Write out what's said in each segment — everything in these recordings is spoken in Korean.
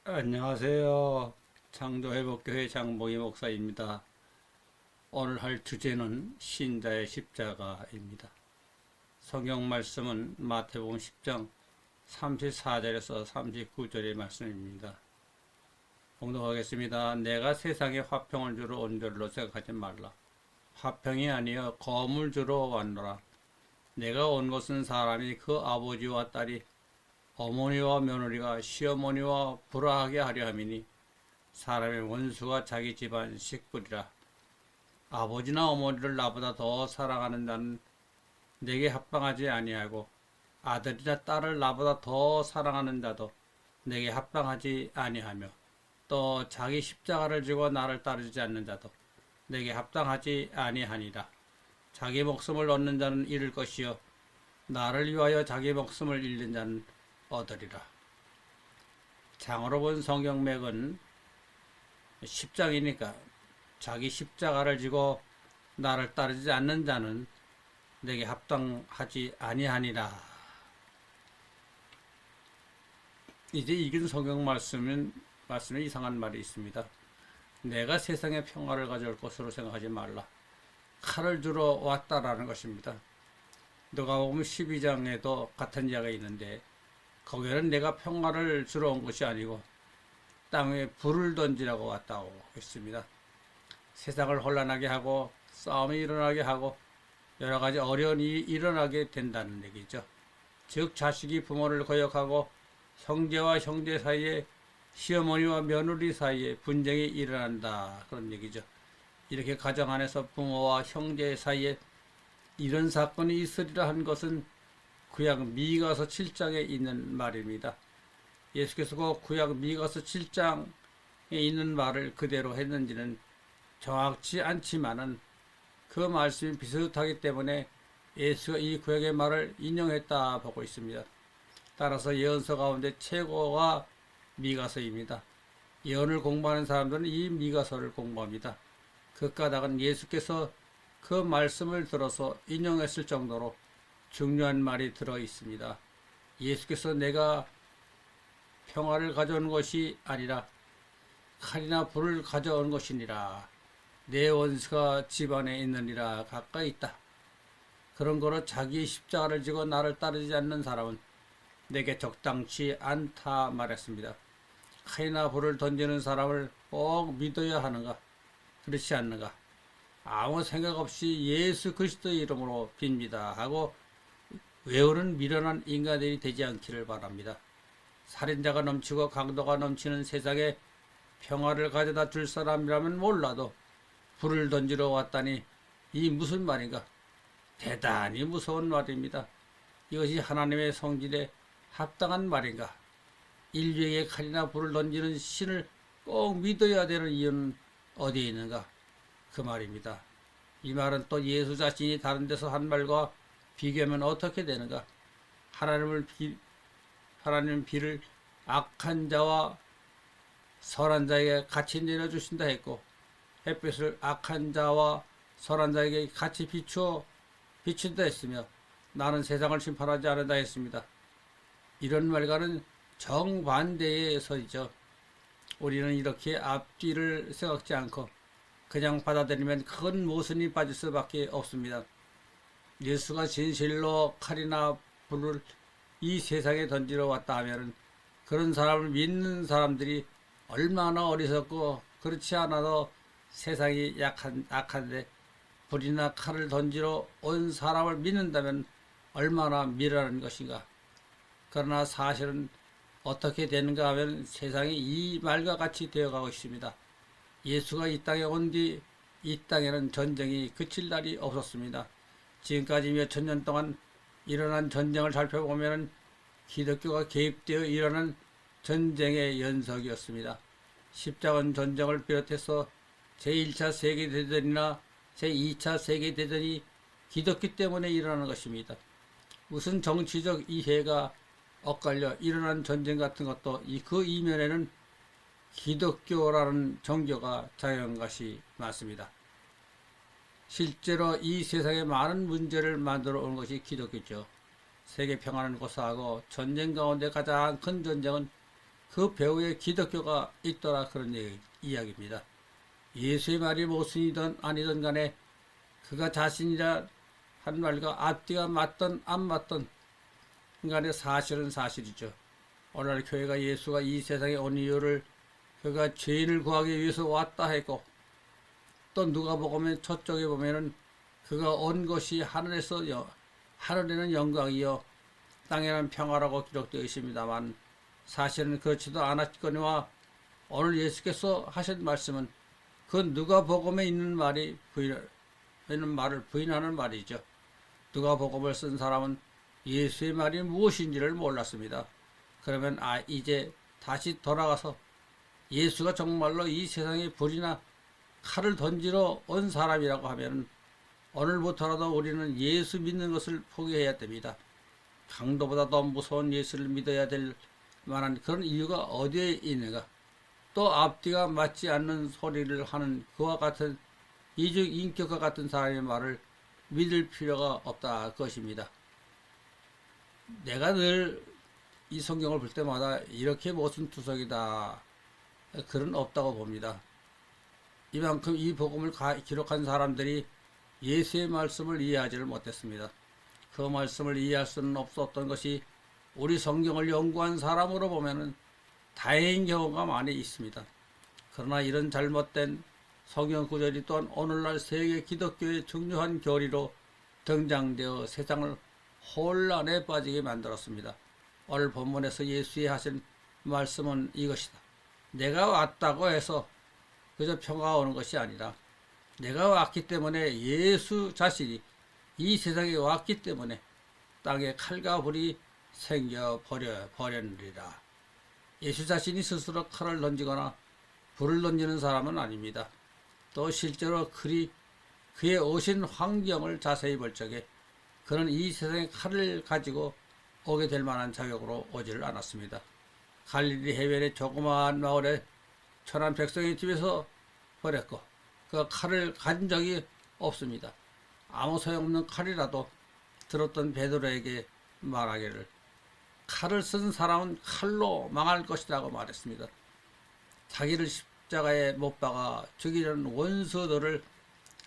안녕하세요. 창조회복교회 장봉희 목사입니다. 오늘 할 주제는 신자의 십자가입니다. 성경 말씀은 마태복음 10장 34절에서 39절의 말씀입니다. 봉독하겠습니다. 내가 세상에 화평을 주러 온 줄로 생각하지 말라. 화평이 아니여 검을 주러 왔노라. 내가 온 것은 사람이 그 아버지와 딸이 어머니와 며느리가 시어머니와 불화하게 하려 함이니 사람의 원수가 자기 집안 식구리라. 아버지나 어머니를 나보다 더 사랑하는 자는 내게 합당하지 아니하고 아들이나 딸을 나보다 더 사랑하는 자도 내게 합당하지 아니하며 또 자기 십자가를 지고 나를 따르지 않는 자도 내게 합당하지 아니하니라. 자기 목숨을 얻는 자는 잃을 것이요 나를 위하여 자기 목숨을 잃는 자는 얻으리라. 장으로 본 성경맥은 10장이니까 자기 십자가를 지고 나를 따르지 않는 자는 내게 합당하지 아니하니라. 이제 읽은 성경 말씀에 이상한 말이 있습니다. 내가 세상에 평화를 가져올 것으로 생각하지 말라. 칼을 주러 왔다라는 것입니다. 누가복음 12장에도 같은 이야기가 있는데 거기에는 내가 평화를 주러 온 것이 아니고 땅에 불을 던지라고 왔다고 했습니다. 세상을 혼란하게 하고 싸움이 일어나게 하고 여러 가지 어려운 일이 일어나게 된다는 얘기죠. 즉 자식이 부모를 거역하고 형제와 형제 사이에 시어머니와 며느리 사이에 분쟁이 일어난다 그런 얘기죠. 이렇게 가정 안에서 부모와 형제 사이에 이런 사건이 있으리라 한 것은 구약 미가서 7장에 있는 말입니다. 예수께서 그 구약 미가서 7장에 있는 말을 그대로 했는지는 정확치 않지만은 그 말씀이 비슷하기 때문에 예수가 이 구약의 말을 인용했다 보고 있습니다. 따라서 예언서 가운데 최고가 미가서입니다. 예언을 공부하는 사람들은 이 미가서를 공부합니다. 그 까닭은 예수께서 그 말씀을 들어서 인용했을 정도로 중요한 말이 들어 있습니다. 예수께서 내가 평화를 가져온 것이 아니라 칼이나 불을 가져온 것이니라. 내 원수가 집안에 있느니라 가까이 있다. 그런 거로 자기 십자가를 지고 나를 따르지 않는 사람은 내게 적당치 않다 말했습니다. 칼이나 불을 던지는 사람을 꼭 믿어야 하는가? 그렇지 않는가? 아무 생각 없이 예수 그리스도의 이름으로 빕니다 하고 외우는 미련한 인간들이 되지 않기를 바랍니다. 살인자가 넘치고 강도가 넘치는 세상에 평화를 가져다 줄 사람이라면 몰라도 불을 던지러 왔다니 이 무슨 말인가? 대단히 무서운 말입니다. 이것이 하나님의 성질에 합당한 말인가? 인류에게 칼이나 불을 던지는 신을 꼭 믿어야 되는 이유는 어디에 있는가? 그 말입니다. 이 말은 또 예수 자신이 다른 데서 한 말과 비교하면 어떻게 되는가? 하나님은 비를 악한 자와 선한 자에게 같이 내려주신다 했고 햇빛을 악한 자와 선한 자에게 같이 비춘다 했으며 나는 세상을 심판하지 않는다 했습니다. 이런 말과는 정반대의 설이죠. 우리는 이렇게 앞뒤를 생각지 않고 그냥 받아들이면 큰 모순이 빠질 수밖에 없습니다. 예수가 진실로 칼이나 불을 이 세상에 던지러 왔다 하면 그런 사람을 믿는 사람들이 얼마나 어리석고 그렇지 않아도 세상이 악한데 불이나 칼을 던지러 온 사람을 믿는다면 얼마나 미련한 것인가. 그러나 사실은 어떻게 되는가 하면 세상이 이 말과 같이 되어가고 있습니다. 예수가 이 땅에 온 뒤 이 땅에는 전쟁이 그칠 날이 없었습니다. 지금까지 몇천 년 동안 일어난 전쟁을 살펴보면 기독교가 개입되어 일어난 전쟁의 연속이었습니다. 십자군 전쟁을 비롯해서 제1차 세계대전이나 제2차 세계대전이 기독교 때문에 일어나는 것입니다. 무슨 정치적 이해가 엇갈려 일어난 전쟁 같은 것도 그 이면에는 기독교라는 종교가 작용한 것이 맞습니다. 실제로 이 세상에 많은 문제를 만들어 온 것이 기독교죠. 세계 평화는 고사하고 전쟁 가운데 가장 큰 전쟁은 그 배후에 기독교가 있더라 그런 이야기입니다. 예수의 말이 모순이든 아니든 간에 그가 자신이라 한 말과 앞뒤가 맞든 안 맞든 간에 사실은 사실이죠. 오늘 교회가 예수가 이 세상에 온 이유를 그가 죄인을 구하기 위해서 왔다 했고, 또 누가복음의 저쪽에 보면은 그가 온 것이 하늘에는 영광이요 땅에는 평화라고 기록되어 있습니다만, 사실은 그렇지도 않았거니와 오늘 예수께서 하신 말씀은 그 누가복음에 있는 말을 부인하는 말이죠. 누가복음을 쓴 사람은 예수의 말이 무엇인지를 몰랐습니다. 그러면 이제 다시 돌아가서 예수가 정말로 이 세상에 불이나 칼을 던지러 온 사람이라고 하면 오늘부터라도 우리는 예수 믿는 것을 포기해야 됩니다. 강도보다 더 무서운 예수를 믿어야 될 만한 그런 이유가 어디에 있는가? 또 앞뒤가 맞지 않는 소리를 하는 그와 같은 이중 인격과 같은 사람의 말을 믿을 필요가 없다 것입니다. 내가 늘 이 성경을 볼 때마다 이렇게 모순투석이다 그런 없다고 봅니다. 이만큼 이 복음을 기록한 사람들이 예수의 말씀을 이해하지를 못했습니다. 그 말씀을 이해할 수는 없었던 것이 우리 성경을 연구한 사람으로 보면은 다행인 경우가 많이 있습니다. 그러나 이런 잘못된 성경 구절이 또한 오늘날 세계 기독교의 중요한 교리로 등장되어 세상을 혼란에 빠지게 만들었습니다. 오늘 본문에서 예수의 하신 말씀은 이것이다. 내가 왔다고 해서 그저 평화가 오는 것이 아니라 내가 왔기 때문에 예수 자신이 이 세상에 왔기 때문에 땅에 칼과 불이 생겨 버렸느리라. 예수 자신이 스스로 칼을 던지거나 불을 던지는 사람은 아닙니다. 또 실제로 그의 오신 환경을 자세히 볼 적에 그는 이 세상에 칼을 가지고 오게 될 만한 자격으로 오지를 않았습니다. 갈릴리 해변의 조그마한 마을에 천한 백성의 집에서 버렸고 그 칼을 가진 적이 없습니다. 아무 소용없는 칼이라도 들었던 베드로에게 말하기를 칼을 쓴 사람은 칼로 망할 것이라고 말했습니다. 자기를 십자가에 못 박아 죽이려는 원수들을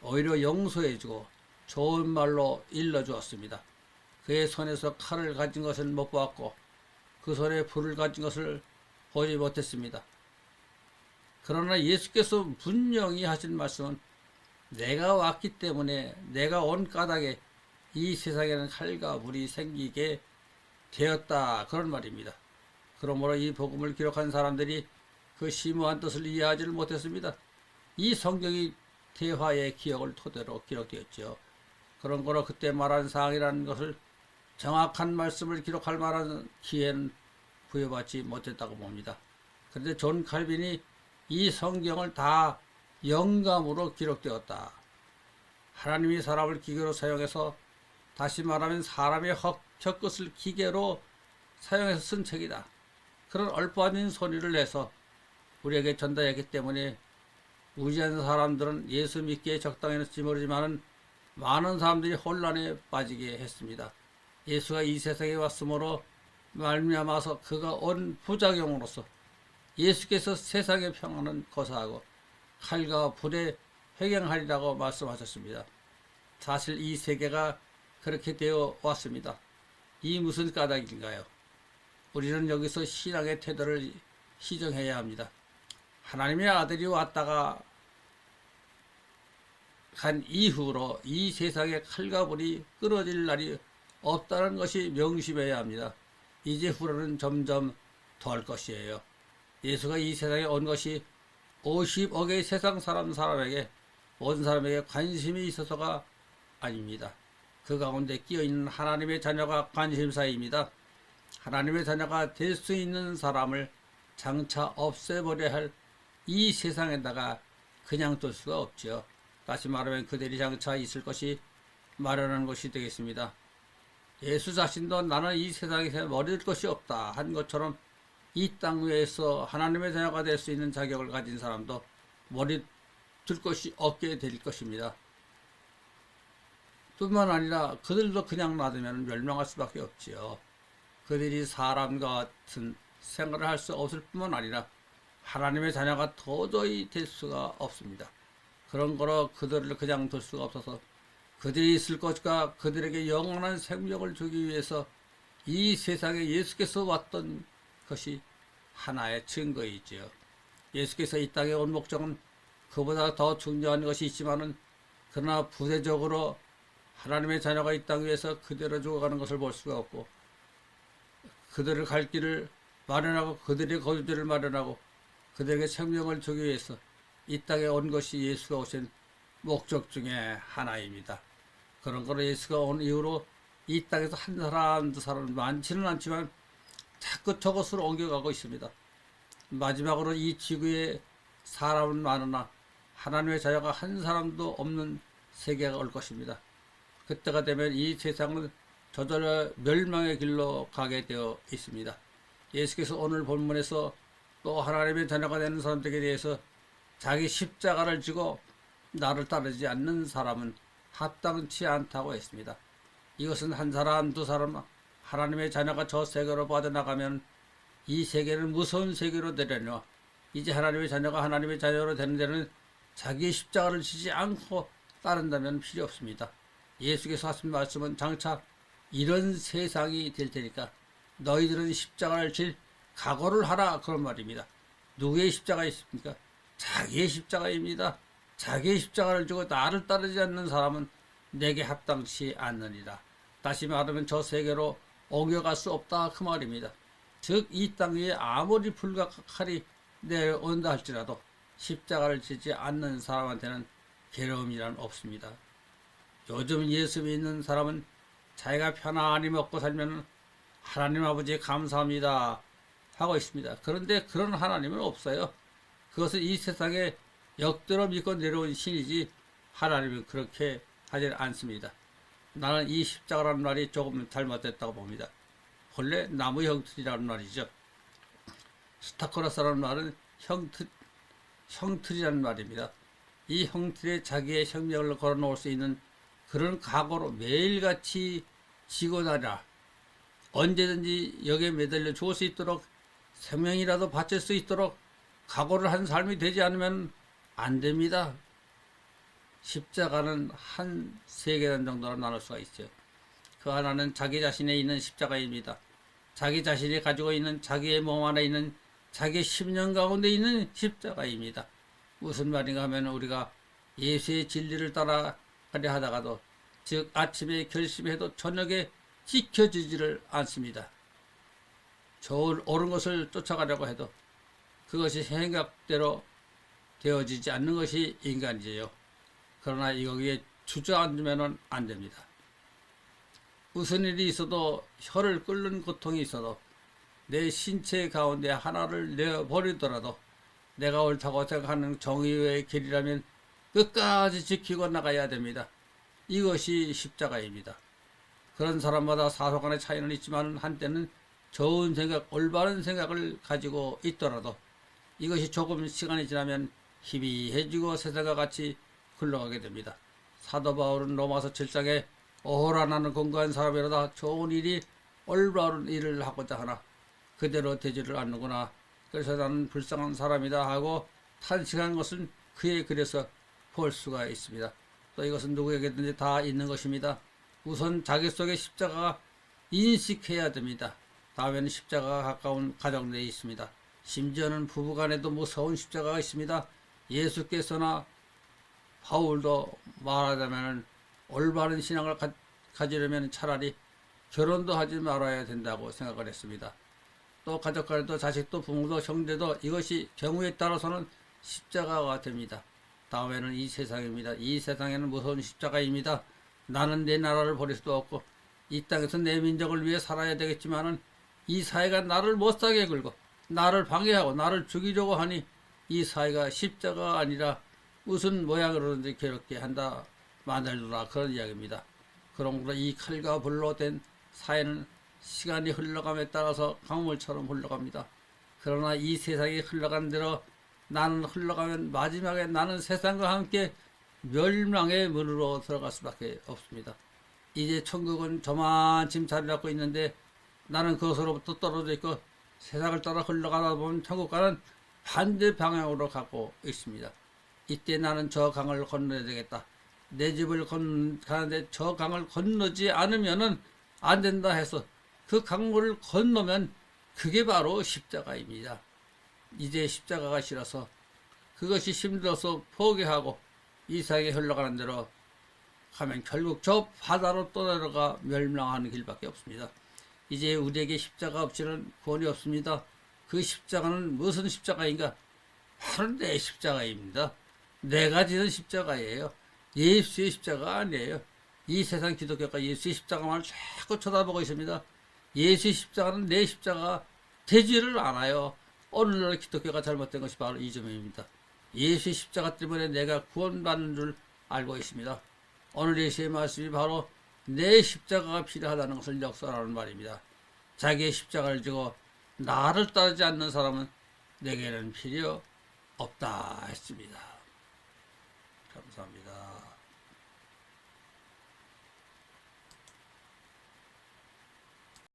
오히려 용서해주고 좋은 말로 일러주었습니다. 그의 손에서 칼을 가진 것은 못 보았고 그 손에 불을 가진 것을 보지 못했습니다. 그러나 예수께서 분명히 하신 말씀은 내가 왔기 때문에 내가 온 까닭에 이 세상에는 칼과 불이 생기게 되었다 그런 말입니다. 그러므로 이 복음을 기록한 사람들이 그 심오한 뜻을 이해하지를 못했습니다. 이 성경이 대화의 기억을 토대로 기록되었죠. 그런 거로 그때 말한 사항이라는 것을 정확한 말씀을 기록할 만한 기회는 부여받지 못했다고 봅니다. 그런데 존 칼빈이 이 성경을 다 영감으로 기록되었다. 하나님이 사람을 기계로 사용해서, 다시 말하면 사람의 혀끝을 기계로 사용해서 쓴 책이다. 그런 얼빠진 소리를 내서 우리에게 전달했기 때문에 무지한 사람들은 예수 믿기에 적당했는지 모르지만 많은 사람들이 혼란에 빠지게 했습니다. 예수가 이 세상에 왔으므로 말미암아서 그가 온 부작용으로서 예수께서 세상의 평안은 고사하고 칼과 불에 회경하리라고 말씀하셨습니다. 사실 이 세계가 그렇게 되어 왔습니다. 이 무슨 까닭인가요? 우리는 여기서 신앙의 태도를 시정해야 합니다. 하나님의 아들이 왔다가 간 이후로 이 세상에 칼과 불이 끊어질 날이 없다는 것이 명심해야 합니다. 이제 후로는 점점 더할 것이에요. 예수가 이 세상에 온 것이 50억의 세상 사람에게 온 사람에게 관심이 있어서가 아닙니다. 그 가운데 끼어있는 하나님의 자녀가 관심사입니다. 하나님의 자녀가 될 수 있는 사람을 장차 없애버려야 할 이 세상에다가 그냥 둘 수가 없죠. 다시 말하면 그들이 장차 있을 것이 마련한 것이 되겠습니다. 예수 자신도 나는 이 세상에서 머리들 것이 없다 한 것처럼 이 땅 위에서 하나님의 자녀가 될 수 있는 자격을 가진 사람도 머리 들 것이 없게 될 것입니다. 뿐만 아니라 그들도 그냥 놔두면 멸망할 수밖에 없지요. 그들이 사람과 같은 생활을 할 수 없을 뿐만 아니라 하나님의 자녀가 도저히 될 수가 없습니다. 그런 거로 그들을 그냥 둘 수가 없어서 그들이 있을 것과 그들에게 영원한 생명을 주기 위해서 이 세상에 예수께서 왔던 것이 하나의 증거이지요. 예수께서 이 땅에 온 목적은 그보다 더 중요한 것이 있지만은 그러나 부대적으로 하나님의 자녀가 이 땅 위에서 그대로 죽어가는 것을 볼 수가 없고 그들을 갈 길을 마련하고 그들의 거주지를 마련하고 그들에게 생명을 주기 위해서 이 땅에 온 것이 예수가 오신 목적 중에 하나입니다. 그런 거로 예수가 온 이후로 이 땅에서 한 사람 두 사람 많지는 않지만 자꾸 저것으로 옮겨가고 있습니다. 마지막으로 이 지구에 사람은 많으나 하나님의 자녀가 한 사람도 없는 세계가 올 것입니다. 그때가 되면 이 세상은 저절로 멸망의 길로 가게 되어 있습니다. 예수께서 오늘 본문에서 또 하나님의 자녀가 되는 사람들에 대해서 자기 십자가를 지고 나를 따르지 않는 사람은 합당치 않다고 했습니다. 이것은 한 사람 두 사람 하나님의 자녀가 저 세계로 빠져나가면 이 세계는 무서운 세계로 되려니와 이제 하나님의 자녀가 하나님의 자녀로 되는 데는 자기의 십자가를 지지 않고 따른다면 필요 없습니다. 예수께서 하신 말씀은 장차 이런 세상이 될 테니까 너희들은 십자가를 질 각오를 하라 그런 말입니다. 누구의 십자가 있습니까? 자기의 십자가입니다. 자기의 십자가를 지고 나를 따르지 않는 사람은 내게 합당치 않느니라. 다시 말하면 저 세계로 옮겨갈 수 없다 그 말입니다. 즉 이 땅 위에 아무리 불과 칼이 내려온다 할지라도 십자가를 지지 않는 사람한테는 괴로움이란 없습니다. 요즘 예수 믿는 사람은 자기가 편안히 먹고 살면 하나님 아버지에 감사합니다 하고 있습니다. 그런데 그런 하나님은 없어요. 그것은 이 세상에 역대로 믿고 내려온 신이지 하나님은 그렇게 하지 않습니다. 나는 이 십자가라는 말이 조금 잘못됐다고 봅니다. 본래 나무 형틀이라는 말이죠. 스타코라스라는 말은 형틀이라는 말입니다. 이 형틀에 자기의 생명을 걸어놓을 수 있는 그런 각오로 매일같이 지고 다니라. 언제든지 여기에 매달려 죽을 수 있도록 생명이라도 바칠 수 있도록 각오를 한 삶이 되지 않으면 안 됩니다. 십자가는 한 세 계단 정도로 나눌 수가 있어요. 그 하나는 자기 자신에 있는 십자가입니다. 자기 자신이 가지고 있는 자기의 몸 안에 있는 자기의 심령 가운데 있는 십자가입니다. 무슨 말인가 하면 우리가 예수의 진리를 따라가려 하다가도 즉 아침에 결심해도 저녁에 지켜지지를 않습니다. 좋은 옳은 것을 쫓아가려고 해도 그것이 생각대로 되어지지 않는 것이 인간이에요. 그러나 여기에 주저앉으면 안 됩니다. 무슨 일이 있어도 혀를 끓는 고통이 있어도 내 신체 가운데 하나를 내버리더라도 내가 옳다고 생각하는 정의의 길이라면 끝까지 지키고 나가야 됩니다. 이것이 십자가입니다. 그런 사람마다 사소간의 차이는 있지만 한때는 좋은 생각, 올바른 생각을 가지고 있더라도 이것이 조금 시간이 지나면 희비해지고 세상과 같이 흘러가게 됩니다. 사도 바울은 로마서 7장에 오호라 나는 건강한 사람이라다 좋은 일이 올바른 일을 하고자 하나 그대로 되지를 않는구나. 그래서 나는 불쌍한 사람이다 하고 탄식한 것은 그의 글에서 볼 수가 있습니다. 또 이것은 누구에게든지 다 있는 것입니다. 우선 자기 속에 십자가가 인식해야 됩니다. 다음에는 십자가가 가까운 가정 내에 있습니다. 심지어는 부부간에도 무서운 십자가가 있습니다. 예수께서나 바울도 말하자면 올바른 신앙을 가지려면 차라리 결혼도 하지 말아야 된다고 생각을 했습니다. 또 가족간에도 자식도 부모도 형제도 이것이 경우에 따라서는 십자가가 됩니다. 다음에는 이 세상입니다. 이 세상에는 무서운 십자가입니다. 나는 내 나라를 버릴 수도 없고 이 땅에서 내 민족을 위해 살아야 되겠지만은 이 사회가 나를 못살게 굴고 나를 방해하고 나를 죽이려고 하니 이 사회가 십자가가 아니라 무슨 모양으로든지 괴롭게 한다 만들더라 그런 이야기입니다. 그러므로 이 칼과 불로 된 사회는 시간이 흘러감에 따라서 강물처럼 흘러갑니다. 그러나 이 세상이 흘러간 대로 나는 흘러가면 마지막에 나는 세상과 함께 멸망의 문으로 들어갈 수밖에 없습니다. 이제 천국은 저만침 자리 잡고 있는데 나는 그것으로부터 떨어져 있고 세상을 따라 흘러가다 보면 천국과는 반대 방향으로 가고 있습니다. 이때 나는 저 강을 건너야 되겠다. 내 집을 가는데 저 강을 건너지 않으면은 안 된다 해서 그 강물을 건너면 그게 바로 십자가입니다. 이제 십자가가 싫어서 그것이 힘들어서 포기하고 이 세상에 흘러가는 대로 가면 결국 저 바다로 떠내려가 멸망하는 길밖에 없습니다. 이제 우리에게 십자가 없이는 구원이 없습니다. 그 십자가는 무슨 십자가인가? 바로 내 십자가입니다. 내가 지는 십자가예요. 예수의 십자가 아니에요. 이 세상 기독교가 예수의 십자가만 자꾸 쳐다보고 있습니다. 예수의 십자가는 내 십자가 되지를 않아요. 오늘날 기독교가 잘못된 것이 바로 이 점입니다. 예수의 십자가 때문에 내가 구원받는 줄 알고 있습니다. 오늘 예수의 말씀이 바로 내 십자가가 필요하다는 것을 역설하는 말입니다. 자기의 십자가를 지고 나를 따르지 않는 사람은 내게는 필요 없다 했습니다. 감사합니다.